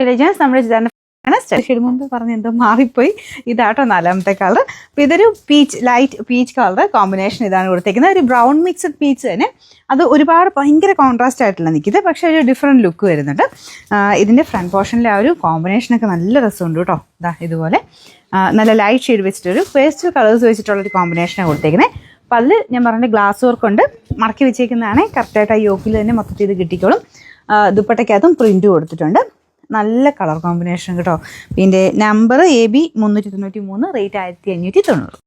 നമ്മുടെ ഷെയ്ഡ് മുമ്പ് പറഞ്ഞ എന്തോ മാറിപ്പോയി. ഇതാട്ടോ 4ാമത്തെ കളർ. അപ്പോൾ ഇതൊരു ലൈറ്റ് പീച്ച് കളർ കോമ്പിനേഷൻ ഇതാണ് കൊടുത്തേക്കുന്നത്. ഒരു ബ്രൗൺ മിക്സഡ് പീച്ച് തന്നെ. അത് ഒരുപാട് ഭയങ്കര കോൺട്രാസ്റ്റ് ആയിട്ടില്ല നിൽക്കുന്നത്, പക്ഷേ ഒരു ഡിഫറെൻറ്റ് ലുക്ക് വരുന്നുണ്ട്. ഇതിൻ്റെ ഫ്രണ്ട് പോർഷനിലെ ആ ഒരു കോമ്പിനേഷനൊക്കെ നല്ല രസമുണ്ട് കേട്ടോ. ഇതാ ഇതുപോലെ നല്ല ലൈറ്റ് ഷെയ്ഡ് വെച്ചിട്ടൊരു പേസ്റ്റൽ കളേഴ്സ് വെച്ചിട്ടുള്ളൊരു കോമ്പിനേഷനാണ് കൊടുത്തേക്കുന്നത്. അപ്പോൾ അതിൽ ഞാൻ പറഞ്ഞ ഗ്ലാസ് വർക്ക് കൊണ്ട് മടക്കി വെച്ചേക്കുന്നതാണ്. കറക്റ്റായിട്ട് ആ യോക്കിൽ തന്നെ മൊത്തത്തിൽ ഇത് കിട്ടിക്കോളും. ദുപ്പട്ടയ്ക്കകത്തും പ്രിൻറ്റ് കൊടുത്തിട്ടുണ്ട്. നല്ല കളർ കോമ്പിനേഷൻ കേട്ടോ. ഇതിൻ്റെ നമ്പർ AB 393, റേറ്റ് 1590.